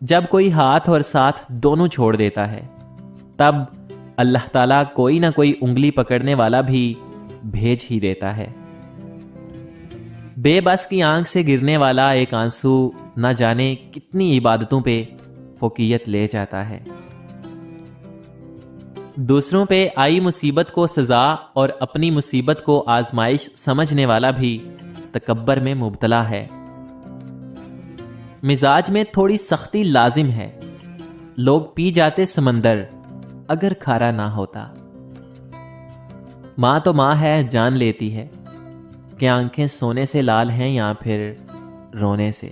جب کوئی ہاتھ اور ساتھ دونوں چھوڑ دیتا ہے تب اللہ تعالیٰ کوئی نہ کوئی انگلی پکڑنے والا بھی بھیج ہی دیتا ہے۔ بے بس کی آنکھ سے گرنے والا ایک آنسو نہ جانے کتنی عبادتوں پہ فوقیت لے جاتا ہے۔ دوسروں پہ آئی مصیبت کو سزا اور اپنی مصیبت کو آزمائش سمجھنے والا بھی تکبر میں مبتلا ہے۔ مزاج میں تھوڑی سختی لازم ہے، لوگ پی جاتے سمندر اگر کھارا نہ ہوتا۔ ماں تو ماں ہے، جان لیتی ہے کہ آنکھیں سونے سے لال ہیں یا پھر رونے سے۔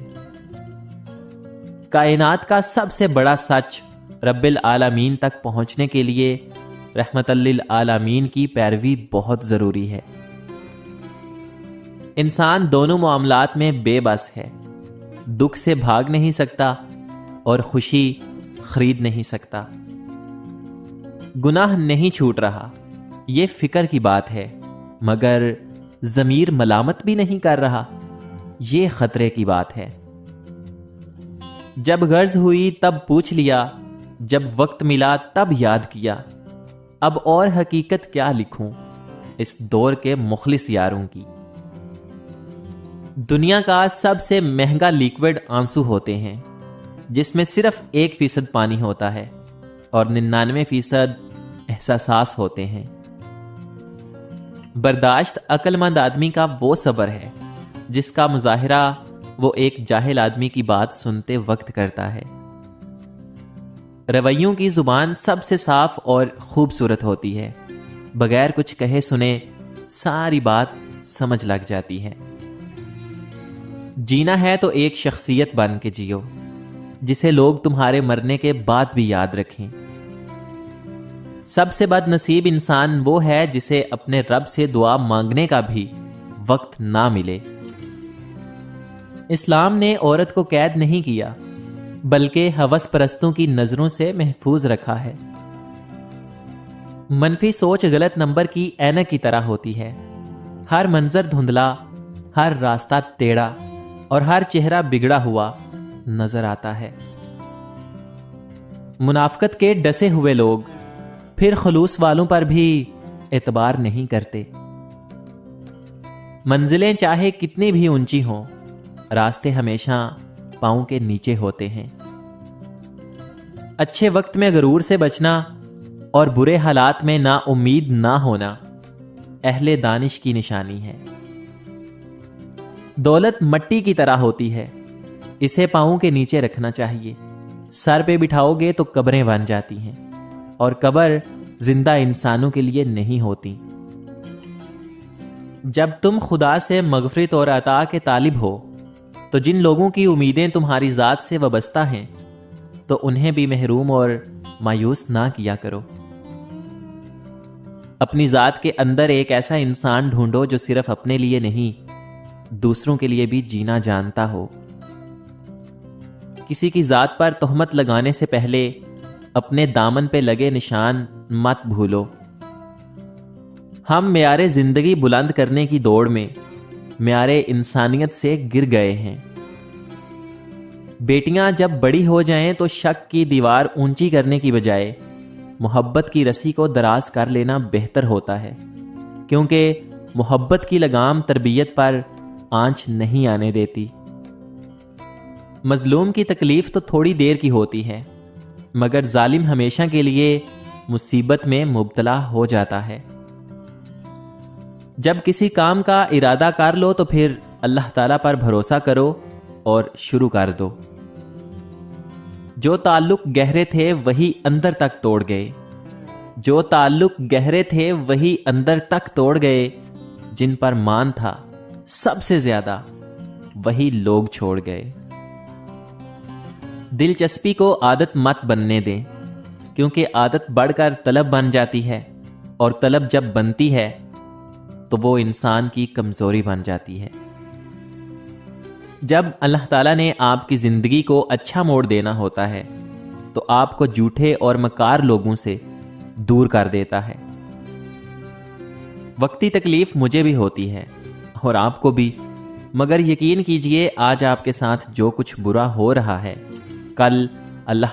کائنات کا سب سے بڑا سچ رب العالمین تک پہنچنے کے لیے رحمت للعالمین کی پیروی بہت ضروری ہے۔ انسان دونوں معاملات میں بے بس ہے، دکھ سے بھاگ نہیں سکتا اور خوشی خرید نہیں سکتا۔ گناہ نہیں چھوٹ رہا، یہ فکر کی بات ہے، مگر ضمیر ملامت بھی نہیں کر رہا، یہ خطرے کی بات ہے۔ جب غرض ہوئی تب پوچھ لیا، جب وقت ملا تب یاد کیا، اب اور حقیقت کیا لکھوں اس دور کے مخلص یاروں کی۔ دنیا کا سب سے مہنگا لیکوڈ آنسو ہوتے ہیں، جس میں صرف 1% پانی ہوتا ہے اور 99% احساسات ہوتے ہیں۔ برداشت عقل مند آدمی کا وہ صبر ہے جس کا مظاہرہ وہ ایک جاہل آدمی کی بات سنتے وقت کرتا ہے۔ رویوں کی زبان سب سے صاف اور خوبصورت ہوتی ہے، بغیر کچھ کہے سنے ساری بات سمجھ لگ جاتی ہے۔ جینا ہے تو ایک شخصیت بن کے جیو جسے لوگ تمہارے مرنے کے بعد بھی یاد رکھیں۔ سب سے بد نصیب انسان وہ ہے جسے اپنے رب سے دعا مانگنے کا بھی وقت نہ ملے۔ اسلام نے عورت کو قید نہیں کیا بلکہ ہوس پرستوں کی نظروں سے محفوظ رکھا ہے۔ منفی سوچ غلط نمبر کی اینک کی طرح ہوتی ہے، ہر منظر دھندلا، ہر راستہ ٹیڑھا اور ہر چہرہ بگڑا ہوا نظر آتا ہے۔ منافقت کے ڈسے ہوئے لوگ پھر خلوص والوں پر بھی اعتبار نہیں کرتے۔ منزلیں چاہے کتنی بھی اونچی ہوں، راستے ہمیشہ پاؤں کے نیچے ہوتے ہیں۔ اچھے وقت میں غرور سے بچنا اور برے حالات میں نا امید نہ ہونا اہل دانش کی نشانی ہے۔ دولت مٹی کی طرح ہوتی ہے، اسے پاؤں کے نیچے رکھنا چاہیے، سر پہ بٹھاؤ گے تو قبریں بن جاتی ہیں، اور قبر زندہ انسانوں کے لیے نہیں ہوتی۔ جب تم خدا سے مغفرت اور عطا کے طالب ہو تو جن لوگوں کی امیدیں تمہاری ذات سے وابستہ ہیں تو انہیں بھی محروم اور مایوس نہ کیا کرو۔ اپنی ذات کے اندر ایک ایسا انسان ڈھونڈو جو صرف اپنے لیے نہیں دوسروں کے لیے بھی جینا جانتا ہو۔ کسی کی ذات پر تہمت لگانے سے پہلے اپنے دامن پہ لگے نشان مت بھولو۔ ہم معیار زندگی بلند کرنے کی دوڑ میں معیار انسانیت سے گر گئے ہیں۔ بیٹیاں جب بڑی ہو جائیں تو شک کی دیوار اونچی کرنے کی بجائے محبت کی رسی کو دراز کر لینا بہتر ہوتا ہے، کیونکہ محبت کی لگام تربیت پر آنچ نہیں آنے دیتی۔ مظلوم کی تکلیف تو تھوڑی دیر کی ہوتی ہے، مگر ظالم ہمیشہ کے لیے مصیبت میں مبتلا ہو جاتا ہے۔ جب کسی کام کا ارادہ کر لو تو پھر اللہ تعالیٰ پر بھروسہ کرو اور شروع کر دو۔ جو تعلق گہرے تھے وہی اندر تک توڑ گئے، جو تعلق گہرے تھے وہی اندر تک توڑ گئے، جن پر مان تھا سب سے زیادہ وہی لوگ چھوڑ گئے۔ دلچسپی کو عادت مت بننے دیں، کیونکہ عادت بڑھ کر طلب بن جاتی ہے، اور طلب جب بنتی ہے تو وہ انسان کی کمزوری بن جاتی ہے۔ جب اللہ تعالیٰ نے آپ کی زندگی کو اچھا موڑ دینا ہوتا ہے تو آپ کو جھوٹے اور مکار لوگوں سے دور کر دیتا ہے۔ وقتی تکلیف مجھے بھی ہوتی ہے اور آپ کو بھی، مگر یقین کیجئے آج آپ کے ساتھ جو کچھ برا ہو رہا ہے کل اللہ